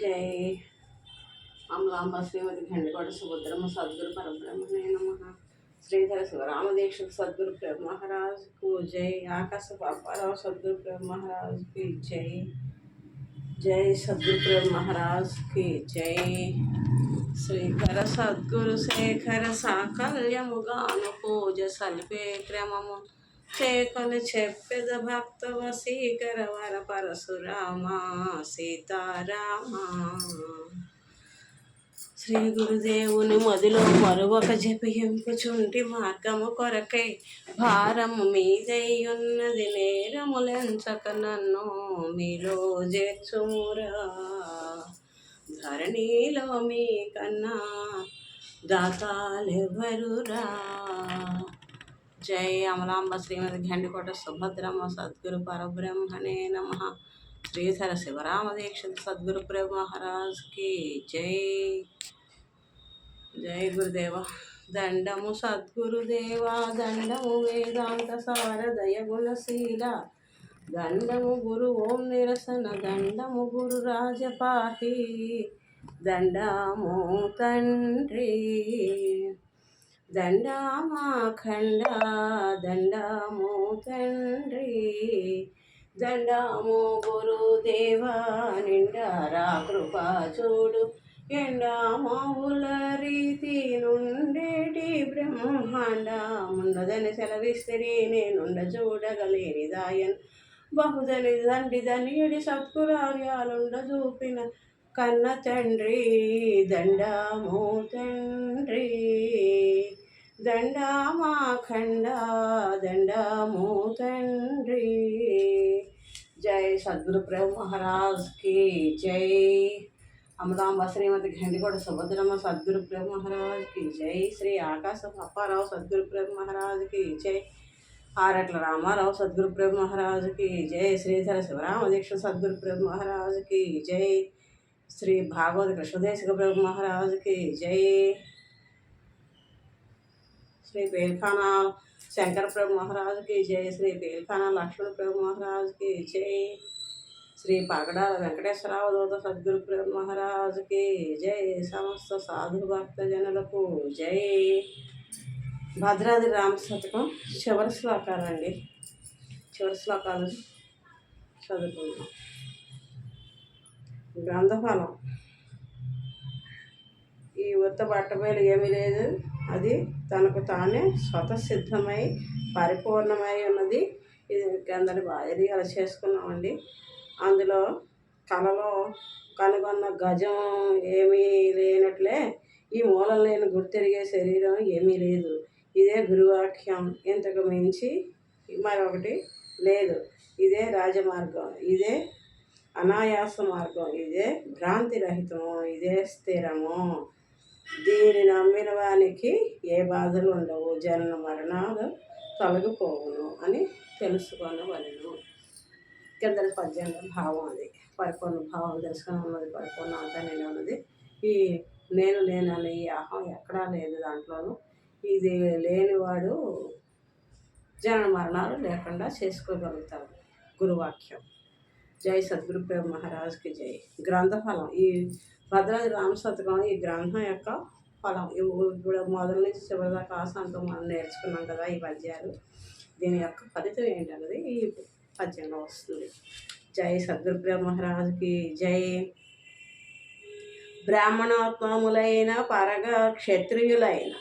జై అమలాంబ శ్రీమతి గండికోట సుభద్రమ్మ సద్గురు పరబ్రహ్మణే నమః. శ్రీధర శివరామదీక్షిత సద్గురు ప్రేమ మహారాజ్కు జై. ఆకాశ పాపారావు సద్గురు ప్రేమ మహారాజ్కి జై. జై సద్గురు ప్రేమ మహారాజ్కి జై. శ్రీకర సద్గురు శేఖర సాకల్యముగాను పూజ సల్పే క్రమము చేకలు చెప్పెద భక్త వశీకర వర పరశురామ సీతారామ. శ్రీ గురుదేవుని మదిలో మరొక జపింపుచుంటి మార్గము కొరకై భారము మీదయ్యున్నది నేరములెంచక నన్ను మీలో చేర్చుమురా. ధరణిలో మీ కన్నా దాతాలెవరురా. జై అమలాంబ శ్రీమతి గండికోట సుభద్రమ్మ సద్గురు పరబ్రహ్మణే నమః. శ్రీధర శివరామదీక్షిత సద్గురు ప్రేమ మహారాజ్కి జై. జై గురుదేవ. దండము సద్గురుదేవా దండము వేదాంత సారదయ గుణశీల దండము గురు ఓం నిరసన దండము గురు రాజపాహి దండము తండ్రి దండమాఖండ దండము తండ్రి దండము గురుదేవా నిండారా కృపా చూడు ఎండామావుల రీతి నుండేటి బ్రహ్మాండముండదని సెలవిస్తిరి నేనుండ చూడగలేని దాయన్ బహుదని దండి ధనియుడి సత్కురార్యాలుండ చూపిన కన్న తండ్రి దండము తండ్రి దండమాఖండ దండము తండ్రి. జై సద్గురు ప్రేమ మహారాజ్కి జై. అమలాంబ శ్రీమతి గండికోట సుభద్రమ్మ సద్గురు ప్రేమ మహారాజ్కి జై. శ్రీ ఆకాశ అప్పారావు సద్గురు ప్రేమ మహారాజ్కి జై. ఆరట్ల రామారావు సద్గురు ప్రేమ మహారాజ్కి జై. శ్రీధర శివరామదీక్ష సద్గురు ప్రేమ మహారాజ్కి జై. శ్రీ భాగవత కృష్ణదేశిక ప్రేమ మహారాజ్కి జై. శ్రీ పేల్ఖానా శంకర ప్రేమ మహారాజ్కి జై. శ్రీ పేల్ఖానా లక్ష్మణ ప్రేమ మహారాజ్కి జై. శ్రీ పాగడాల వెంకటేశ్వరరావు దూత సద్గురు ప్రేమ మహారాజ్కి జై. సమస్త సాధు భక్త జనులకు జై. భద్రాద్రి రామ శతకం చివరి శ్లోకాలండి. చివరి శ్లోకాలు చదువుకుందాం. గ్రంథఫలం. ఈ ఉత్త బట్టబయలు ఏమీ లేదు, అది తనకు తానే స్వతసిద్ధమై పరిపూర్ణమై ఉన్నది. ఇది అందరి బాగా అలా చేసుకున్నామండి. అందులో కళలో కనుగొన్న గజం ఏమీ లేనట్లే ఈ మూలం లేని గుర్తెరిగే శరీరం ఏమీ లేదు. ఇదే గురువాక్యం, ఇంతకు మించి మరొకటి లేదు. ఇదే రాజమార్గం, ఇదే అనాయాస మార్గం, ఇదే భ్రాంతి రహితము, ఇదే స్థిరము. దీన్ని నమ్మిన వానికి ఏ బాధలు ఉండవు, జనన మరణాలు తొలగిపోవును అని తెలుసుకొనవలెను. కింద పద్యంలో భావం అది పరిపూర్ణ భావం తెలుసుకొని ఉన్నది, పరిపూర్ణ అంతా నేను ఉన్నది. ఈ నేను లేనని ఈ అహం ఎక్కడా లేదు దాంట్లోనూ. ఇది లేనివాడు జనన మరణాలు లేకుండా చేసుకోగలుగుతాడు. గురువాక్యం. జై సద్గురు ప్రేమ మహారాజ్కి జై. గ్రంథఫలం. ఈ భద్రాద్రి రామ శతకం ఈ గ్రంథం యొక్క ఫలం. ఇప్పుడు మొదటి నుంచి చివరి దాకా ఆశాంతం మనం నేర్చుకున్నాం కదా ఈ పద్యాలు. దీని యొక్క ఫలితం ఏంటన్నది ఈ పద్యంలో వస్తుంది. జై సద్గురు ప్రేమ మహారాజ్కి జై. బ్రాహ్మణోత్తములైన పరగ క్షత్రియులైన,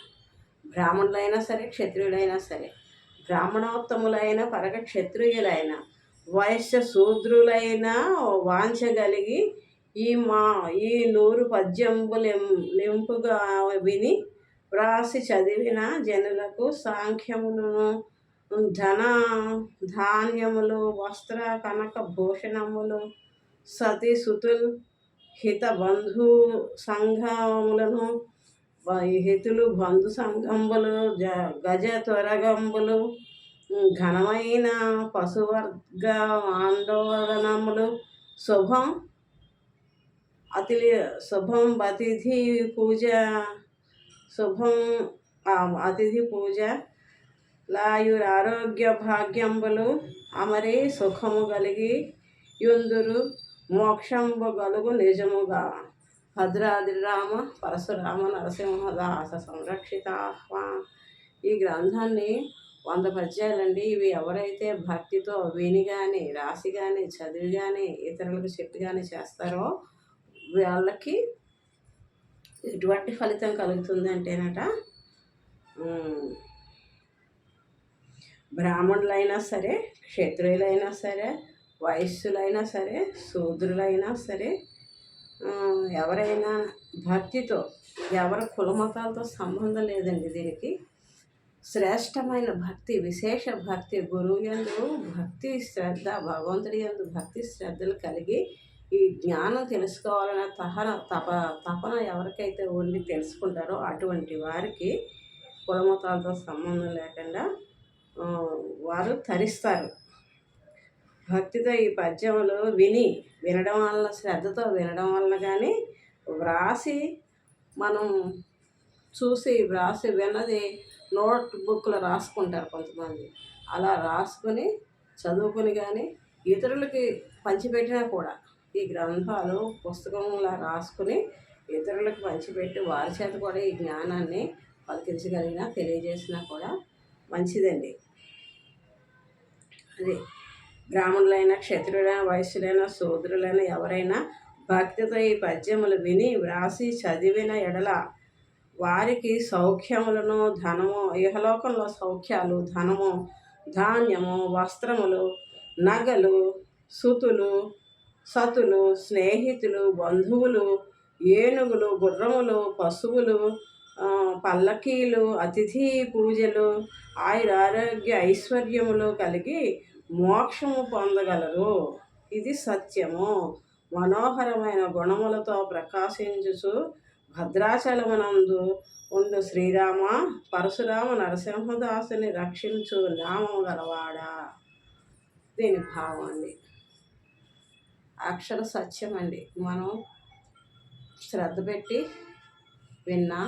బ్రాహ్మణులైనా సరే క్షత్రియులైనా సరే, బ్రాహ్మణోత్తములైన పరగ క్షత్రియులైన వైశ్య శూద్రులైన వాంఛగలిగి ఈ 100 పద్యంబులెంపుగా విని వ్రాసి చదివిన జనులకు సాంఖ్యమును ధన ధాన్యములు వస్త్ర కనక భూషణములు సతీ సుతులు హిత బంధు సంఘములను హితులు బంధు సంఘంబులు గజ త్వరగంబులు ఘనమైన పశువర్గ ఆందోళనములు శుభం అతిథి పూజ అతిథి పూజ లాయురారోగ్య భాగ్యంబులు అమరి సుఖము కలిగి యుందురు మోక్షంబు గలుగు నిజముగా భద్రాద్రి రామ పరశురామ నరసింహదాస సంరక్షితాహ్వా. ఈ గ్రంథాన్ని 100 పద్యాలండి. ఇవి ఎవరైతే భక్తితో విని కానీ రాసి కానీ చదివి కానీ ఇతరులకు చెప్పి కానీ చేస్తారో వాళ్ళకి ఎటువంటి ఫలితం కలుగుతుంది అంటేనట, బ్రాహ్మణులైనా సరే, క్షత్రియులైనా సరే, వైశ్యులైనా సరే, శూద్రులైనా సరే, ఎవరైనా భక్తితో, ఎవరి కులమతాలతో సంబంధం లేదండి. దీనికి శ్రేష్టమైన భక్తి, విశేష భక్తి, గురువు యందు భక్తి శ్రద్ధ, భగవంతుడి యందు భక్తి శ్రద్ధలు కలిగి ఈ జ్ఞానం తెలుసుకోవాలన్న తపన ఎవరికైతే ఉండి తెలుసుకుంటారో అటువంటి వారికి కులమతాలతో సంబంధం లేకుండా వారు తరిస్తారు. భక్తితో ఈ పద్యములు వినడం వల్ల, శ్రద్ధతో వినడం వల్ల కానీ వ్రాసి మనం చూసి వ్రాసి విన్నది నోట్ బుక్లో రాసుకుంటారు కొంతమంది. అలా రాసుకొని చదువుకొని కానీ ఇతరులకి పంచిపెట్టినా కూడా ఈ గ్రంథాలు పుస్తకంలా రాసుకుని ఇతరులకు పంచిపెట్టి వారి చేత కూడా ఈ జ్ఞానాన్ని పలికించగలిగినా తెలియజేసినా కూడా మంచిదండి. అది బ్రాహ్మణులైనా, క్షత్రులైన, వైశ్యులైన, శూద్రులైన ఎవరైనా భక్తితో ఈ పద్యములు విని వ్రాసి చదివిన ఎడల వారికి సౌఖ్యములను, ధనము, ఇహలోకంలో సౌఖ్యాలు, ధనము, ధాన్యము, వస్త్రములు, నగలు, సతులు, స్నేహితులు, బంధువులు, ఏనుగులు, గుర్రములు, పశువులు, పల్లకీలు, అతిథి పూజలు, ఆయురారోగ్య ఐశ్వర్యములు కలిగి మోక్షము పొందగలరు. ఇది సత్యము. మనోహరమైన గుణములతో ప్రకాశించుచు భద్రాచలమునందు ఉండు శ్రీరామ పరశురామ నరసింహదాసుని రక్షించు నామము గలవాడా. దీని భావం అండి. అక్షర సత్యం అండి. మనం శ్రద్ధ పెట్టి విన్నా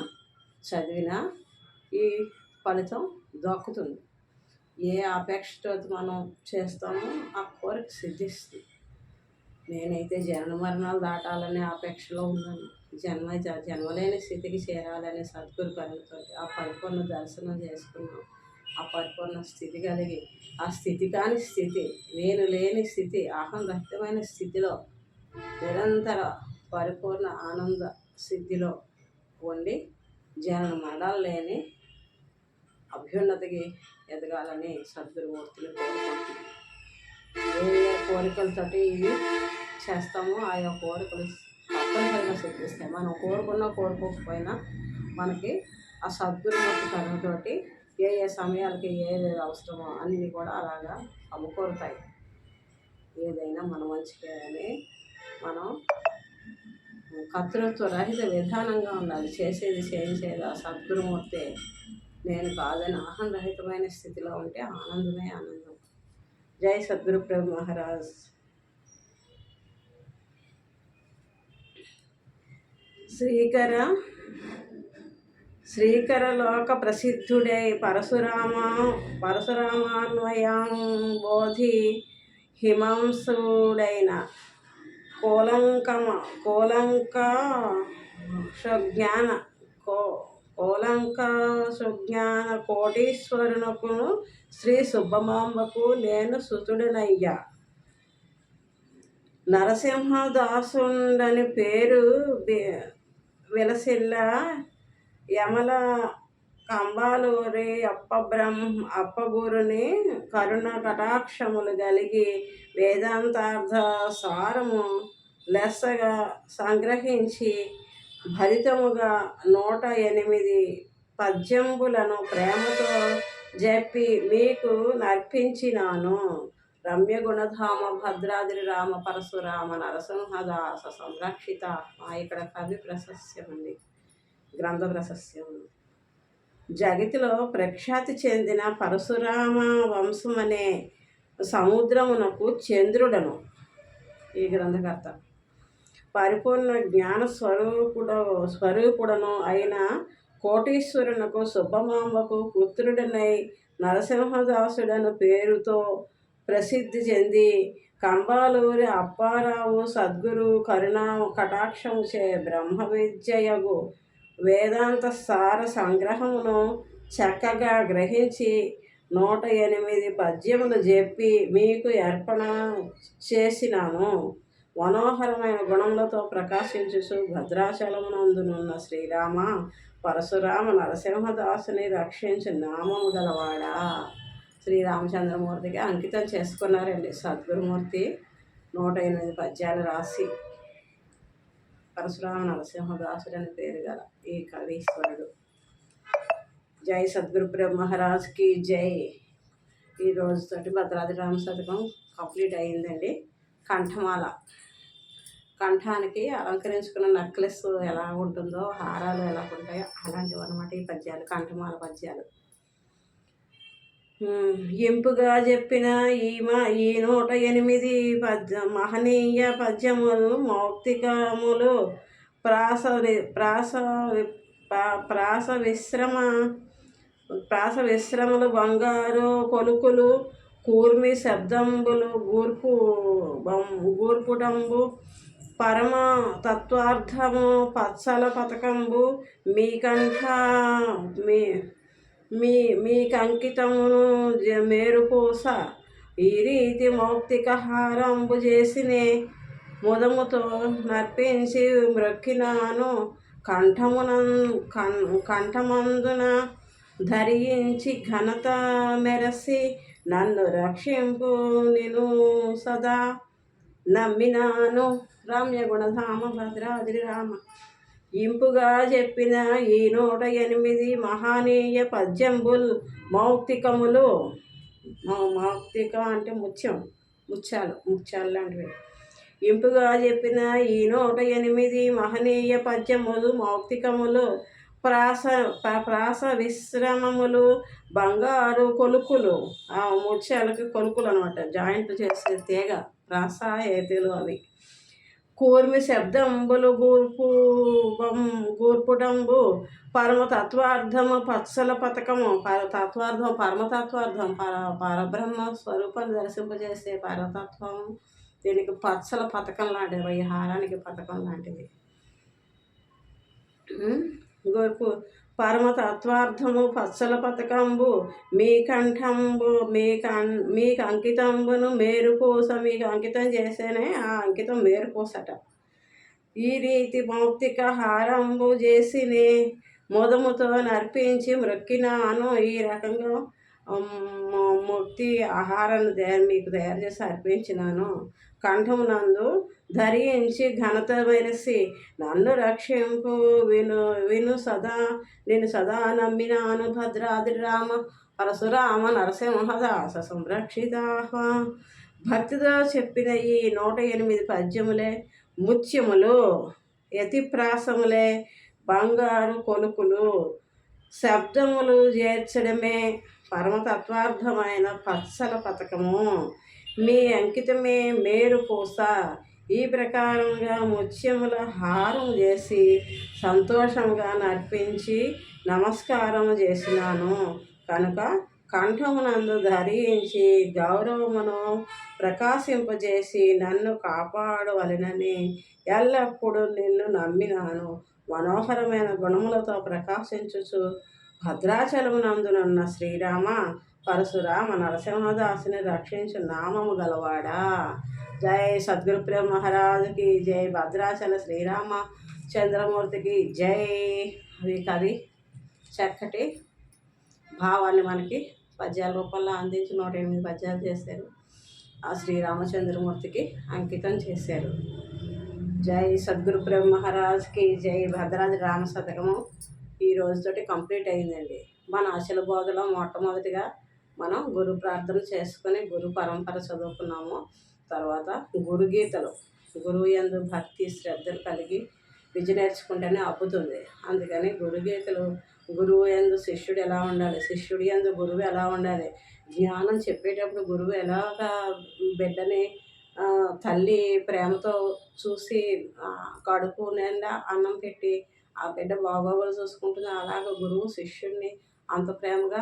చదివినా ఈ ఫలితం దక్కుతుంది. ఏ అపేక్షతో మనం చేస్తామో ఆ కోరిక సిద్ధిస్తుంది. నేనైతే జనన మరణాలు దాటాలనే అపేక్షలో ఉన్నాను. జన్మలేని స్థితికి చేరాలనే సద్గురు కలుగుతో ఆ పరిపూర్ణ దర్శనం చేసుకున్నాం. ఆ పరిపూర్ణ స్థితి కలిగి, ఆ స్థితి కాని స్థితి, నేను లేని స్థితి, అహం రహితమైన స్థితిలో నిరంతర పరిపూర్ణ ఆనంద స్థితిలో ఉండి జనన మరణాలు లేని అభ్యున్నతికి ఎదగాలని సద్గురుమూర్తిని కోరుకుంటున్నాను. ఏ కోరికలతోటి ఇవి చేస్తామో ఆయా కోరికలు తప్పనిసరిగా సిద్ధిస్తాయి. మనం కోరుకోకపోయినా మనకి ఆ సద్గురుమూర్తి కరుణతోటి ఏ సమయాలకి ఏది అవసరమో అన్నీ కూడా అలాగా సమకూరుతాయి. ఏదైనా మన మంచిగా అని మనం కర్తృత్వ రహిత విధానంగా ఉండాలి. చేయించేది ఆ సద్గురుమూర్తే. నేను కాదని అహం రహితమైన స్థితిలో ఉంటే ఆనందమే ఆనందం. జై సద్గురు ప్రభు మహారాజ్. శ్రీకర లోక ప్రసిద్ధుడై పరశురామాన్వయం బోధి హిమాంసుడైన కోలంక సుజ్ఞాన కోటీశ్వరునకు శ్రీ సుబ్బమాంబకు నేను సుతుడనయ్యా. నరసింహదాసుండని పేరు విలసిల్ల యమల కంబాలూరి అప్పగురుని కరుణ కటాక్షములు కలిగి వేదాంతార్థ సారము లెస్సగా సంగ్రహించి భరితముగా 108 పద్యంబులను ప్రేమతో చెప్పి మీకు నర్పించినాను. రమ్యగుణధామ భద్రాద్రి రామ పరశురామ నరసింహదాస సంరక్షిత. ఇక్కడ కవి ప్రశస్యం ఉంది, గ్రంథ ప్రశస్యం. జగతిలో ప్రఖ్యాతి చెందిన పరశురామ వంశమనే సముద్రమునకు చంద్రుడను ఈ గ్రంథకర్త. పరిపూర్ణ జ్ఞాన స్వరూపుడను అయిన కోటీశ్వరునకు సుబ్బమాంబకు పుత్రుడనై నరసింహదాసుడను పేరుతో ప్రసిద్ధి చెంది కంబాలూరి అప్పారావు సద్గురు కరుణా కటాక్షముచే బ్రహ్మ విద్యయగు వేదాంత సార సంగ్రహమును చక్కగా గ్రహించి 108 పద్యములు చెప్పి మీకు అర్పణ చేసినాను. మనోహరమైన గుణములతో ప్రకాశించుచు భద్రాచలమునందునున్న శ్రీరామ పరశురామ నరసింహదాసుని రక్షించు నామము గలవాడా. శ్రీరామచంద్రమూర్తికి అంకితం చేసుకున్నారండి సద్గురుమూర్తి 108 పద్యాలు రాసి. పరశురామ నరసింహదాసుడు అని పేరు గల ఈ కవీశ్వరుడు. జై సద్గురు బ్రహ్మరాజ్కి జై. ఈ రోజుతోటి భద్రాద్రి రామ శతకం కంప్లీట్ అయ్యిందండి. కంఠమాల, కంఠానికి అలంకరించుకున్న నెక్లెస్ ఎలా ఉంటుందో, హారాలు ఎలా ఉంటాయో అలాంటివి అన్నమాట ఈ పద్యాలు, కంఠమాల పద్యాలు. ఇంపుగా చెప్పిన ఈ 108 మహనీయ పద్యములు మౌక్తికములు ప్రాస విశ్రమలు బంగారు కొలుకులు కూర్మి శబ్దంబులు గూర్పుటంబు పరమ తత్వార్థము పచ్చల పథకంబు మీకంకితమును మేరుపూస ఈ రీతి మౌక్తిక హారంబు చేసినే ముదముతో నర్పించి మ్రొక్కినాను. కంఠమందున ధరించి ఘనత మెరసి నన్ను రక్షింపు నిను సదా నమ్మినాను. రమ్య గుణధామ భద్రాద్రి రామ. ఇంపుగా చెప్పిన ఈ 108 మహనీయ పద్యంబుల్ మౌక్తికములు. మౌక్తికం అంటే ముత్యాలు లాంటివి. ఇంపుగా చెప్పిన ఈ 108 మహనీయ పద్యములు మౌక్తికములు ప్రాస విశ్రమములు బంగారు కొలుకులు. ఆ ముత్యాలకి కొలుకులు అనమాట, జాయింట్ చేసే తీగ ప్రాస ఏతులు అవి. కూర్మి శబ్దంబులు గూర్పుటంబు పరమతత్వార్థము పచ్చల పథకము. తత్వార్థం పరమతత్వార్థం పరబ్రహ్మ స్వరూపాన్ని దర్శింపజేసే పరతత్వం. దీనికి పచ్చల పథకం లాంటిది, ఈ హారానికి పథకం లాంటిది. గోర్పు పరమతత్వార్థము పచ్చల పథకంబు మీకు అంకితంబును మేరుపూస. మీకు అంకితం చేసేనే ఆ అంకితం మేరుపూసట. ఈ రీతి మౌక్తిక హారంబు చేసినే ముదముతో నర్పించి మ్రొక్కినాను. ఈ రకంగా ముక్తి ఆహారాన్ని మీకు తయారు చేసి అర్పించినాను. కంఠమునందు ధరించి ఘనత మెరిసి నన్ను రక్షింపు విను సదా నేను సదా నమ్మినాను. భద్రాద్రి రామ పరశురామ నరసింహదాస సంరక్షితా. భక్తితో చెప్పిన ఈ 108 పద్యములే ముత్యములు, యతిప్రాసములే బంగారు కొలుకులు. శబ్దములు చేర్చడమే పరమతత్వార్థమైన పచ్చల పథకము. మీ అంకితమే మేరుపూస. ఈ ప్రకారంగా ముత్యముల హారం చేసి సంతోషంగా నర్పించి నమస్కారం చేసినాను కనుక కంఠమునందు ధరించి గౌరవమును ప్రకాశింపజేసి నన్ను కాపాడవలెనని ఎల్లప్పుడూ నిన్ను నమ్మినాను. మనోహరమైన గుణములతో ప్రకాశించుచు భద్రాచలమునందునున్న శ్రీరామ పరశురామ నరసింహదాసుని రక్షించు నామము గలవాడా. జై సద్గురు బ్రహ్మ మహారాజుకి జై. భద్రాచల శ్రీరామ చంద్రమూర్తికి జై. కవి చక్కటి భావాన్ని మనకి పద్యాల రూపంలో అందించి 108 పద్యాలు చేశారు. ఆ శ్రీరామచంద్రమూర్తికి అంకితం చేశారు. జై సద్గురు బ్రహ్మ మహారాజ్కి జై. భద్రాద్రి రామ శతకము ఈ రోజుతోటి కంప్లీట్ అయిందండి. మన అసలు బోధలో మొట్టమొదటిగా మనం గురు ప్రార్థన చేసుకొని గురు పరంపర చదువుకున్నాము. తర్వాత గురుగీతలు, గురువు యందు భక్తి శ్రద్ధలు కలిగి విద్య నేర్చుకుంటేనే అబ్బుతుంది. అందుకని గురుగీతలు, గురువు యందు శిష్యుడు ఎలా ఉండాలి, శిష్యుడి యందు గురువు ఎలా ఉండాలి, జ్ఞానం చెప్పేటప్పుడు గురువు ఎలాగా బిడ్డని తల్లి ప్రేమతో చూసి కడుపు నిండా అన్నం పెట్టి ఆ బిడ్డ బాగోగులు చూసుకుంటుంది, అలాగ గురువు శిష్యుడిని అంత ప్రేమగా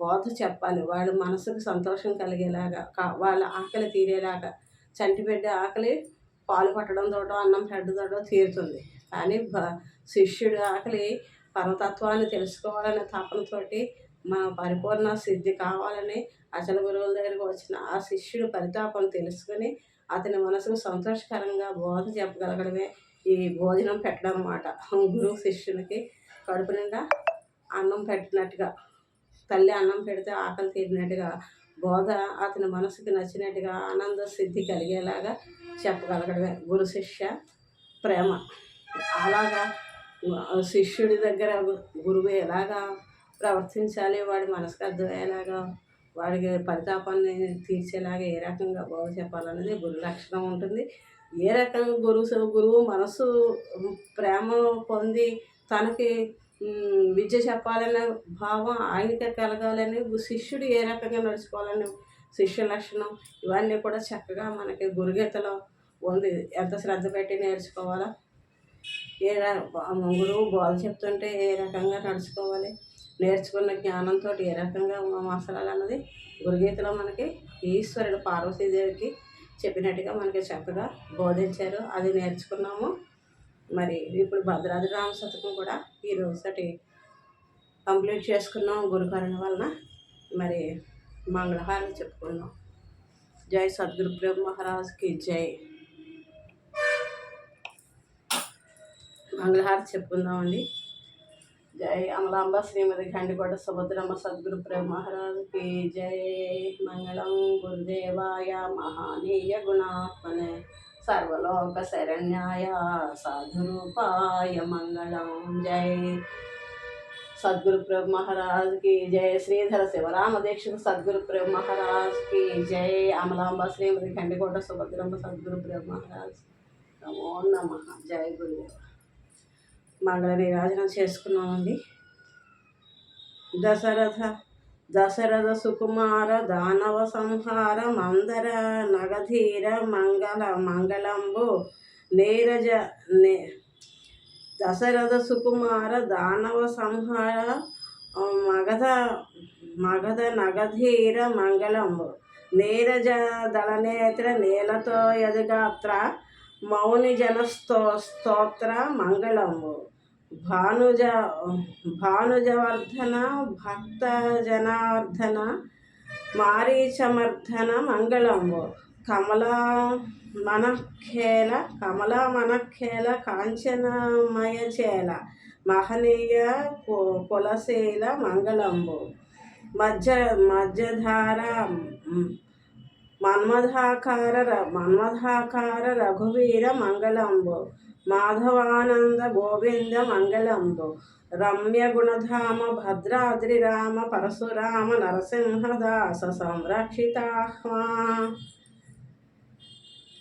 బోధ చెప్పాలి. వాళ్ళ మనసుకు సంతోషం కలిగేలాగా, వాళ్ళ ఆకలి తీరేలాగా చంటిబిడ్డ ఆకలి పాలు పట్టడంతో అన్నం పెట్టడంతో తీరుతుంది. కానీ శిష్యుడి ఆకలి పరతత్వాన్ని తెలుసుకోవాలనే తపనతోటి మన పరిపూర్ణ సిద్ధి కావాలని అచల గురువుల దగ్గరికి వచ్చిన ఆ శిష్యుడు పరితాపం తెలుసుకొని అతని మనసుకు సంతోషకరంగా బోధ చెప్పగలగడమే ఈ భోజనం పెట్టడం అన్నమాట. గురువు శిష్యునికి కడుపు నిండా అన్నం పెట్టినట్టుగా, తల్లి అన్నం పెడితే ఆకలి తీరినట్టుగా, బోధ అతని మనసుకి నచ్చినట్టుగా ఆనంద సిద్ధి కలిగేలాగా చెప్పగలగడమే గురు శిష్య ప్రేమ. అలాగా శిష్యుడి దగ్గర గురువు ఎలాగా ప్రవర్తించాలి, వాడి మనసుకు అర్థమయ్యేలాగా, వాడికి పరితాపాన్ని తీర్చేలాగా ఏ రకంగా బోధ చెప్పాలనేది గురు లక్షణం ఉంటుంది. ఏ రకంగా గురువు మనసు ప్రేమ పొంది తనకి విద్య చెప్పాలనే భావం ఆయనకే కలగాలని, శిష్యుడు ఏ రకంగా నడుచుకోవాలని శిష్య లక్షణం ఇవన్నీ కూడా చక్కగా మనకి గురుగీతలో ఉంది. ఎంత శ్రద్ధ పెట్టి నేర్చుకోవాలో, గురువు బోధ చెప్తుంటే ఏ రకంగా నడుచుకోవాలి, నేర్చుకున్న జ్ఞానంతో ఏ రకంగా మసలాలన్నది గురుగీతలో మనకి ఈశ్వరుడు పార్వతీదేవికి చెప్పినట్టుగా మనకి చక్కగా బోధించారు. అది నేర్చుకున్నాము. మరి ఇప్పుడు భద్రాద్రి రామ శతకం కూడా ఈ రోజుటి కంప్లీట్ చేసుకున్నాం గురుకరుణ వలన. మరి మంగళహారతి చెప్పుకున్నాం. జై సద్గురు బ్రహ్మ మహారాజ్కి జై. మంగళహారతి చెప్పుకుందామండి. జై అమలాంబ శ్రీమతి గండికోట సుభద్రమ్మ సద్గురు బ్రహ్మ మహారాజ్కి జై. మంగళం గురుదేవాయ మహానీయ గుణాత్మనే సర్వలోక శరణ్యాయ సాధురూపాయ మంగళం. జై సద్గురు బ్రహ్మ మహారాజ్కి జై. శ్రీధర శివరామ దీక్షకు సద్గురు బ్రహ్మ మహారాజ్కి జై. అమలాంబ శ్రీమతి గండికోట సుభద్రమ్మ సద్గురు బ్రహ్మ మహారాజ్ నమో నమః. జై గురుదేవ. మంగళ నీరాజనం చేసుకున్నామండి. దశరథ సుకుమార దానవ సంహార మందర నగధీర మంగళంబు నీరజ. దశరథ సుకుమార దానవ సంహార మగధ నగధీర మంగళంబు నీరజ దళనేత్ర నీలతో యదుగాత్ర మౌని స్తోత్ర మంగళంబు భానుజవర్ధన భక్త జనార్దన మారీచమర్ధన మంగళంబు కమలా మనఖేల కాంచనమయచేల మహనీయ కులశీల మంగళంబు మధ్యధార మన్మథాకార రఘువీర మంగళంబు మాధవానంద గోవింద మంగళంబు రమ్య గుణధామ భద్రాద్రి రామ పరశురామ నరసింహదాస సంరక్షితాహ్మా.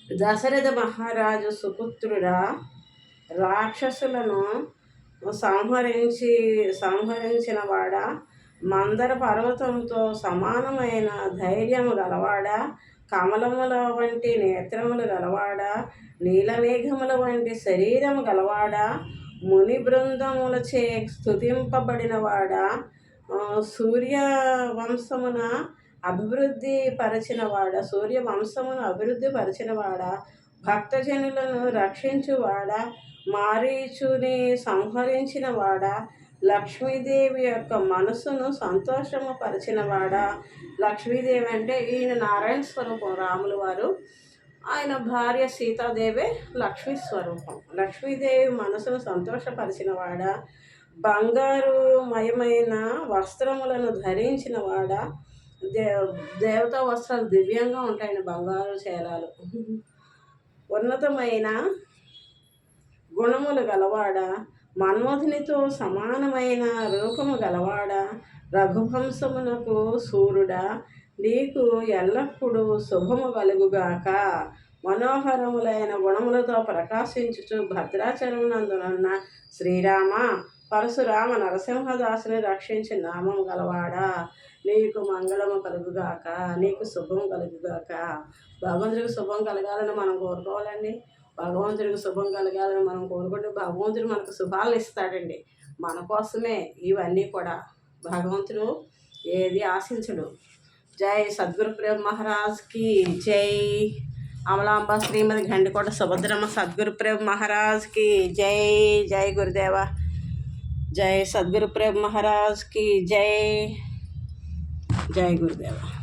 దశరథ మహారాజు సుపుత్రుడా రాక్షసులను సంహరించినవాడా, మందర పర్వతంతో సమానమైన ధైర్యము గలవాడా, కమలముల వంటి నేత్రములు గలవాడా, నీలమేఘముల వంటి శరీరము గలవాడా, ముని బృందములచే స్తుతింపబడినవాడా, సూర్యవంశమును అభివృద్ధి పరిచినవాడా, భక్తజనులను రక్షించువాడా, మారీచుని సంహరించినవాడా, లక్ష్మీదేవి యొక్క మనసును సంతోషము పరిచినవాడా. లక్ష్మీదేవి అంటే ఈయన నారాయణ స్వరూపం రాములు వారు, ఆయన భార్య సీతాదేవి లక్ష్మీ స్వరూపం. లక్ష్మీదేవి మనసును సంతోషపరిచినవాడా, బంగారు మయమైన వస్త్రములను ధరించినవాడా. దేవతా వస్త్రాలు దివ్యంగా ఉంటాయని బంగారు చేలాలు. ఉన్నతమైన గుణములు గలవాడా, మన్మధునితో సమానమైన రూపము గలవాడా, రఘువంశమునకు సూర్యుడా, నీకు ఎల్లప్పుడూ శుభము కలుగుగాక. మనోహరములైన గుణములతో ప్రకాశించుచు భద్రాచలమునందునున్న శ్రీరామ పరశురామ నరసింహదాసుని రక్షించి నామం గలవాడా, నీకు మంగళము కలుగుగాక, నీకు శుభం కలుగుగాక. భగవంతుడికి శుభం కలగాలని మనం కోరుకోవాలండి. భగవంతుడికి శుభం కలగాలని మనం కోరుకుంటే భగవంతుడు మనకు శుభాలను ఇస్తాడండి. మన కోసమే ఇవన్నీ కూడా. భగవంతుడు ఏది ఆశించడు. జై సద్గురు బ్రహ్మ మహారాజ్కి జై. అమలాంబ శ్రీమతి గండికోట సుభద్రమ్మ సద్గురు ప్రేమ్ మహారాజ్కి జై. జై గురుదేవ. జై సద్గురు ప్రేమ్ మహారాజ్కి జై. జై గురుదేవ.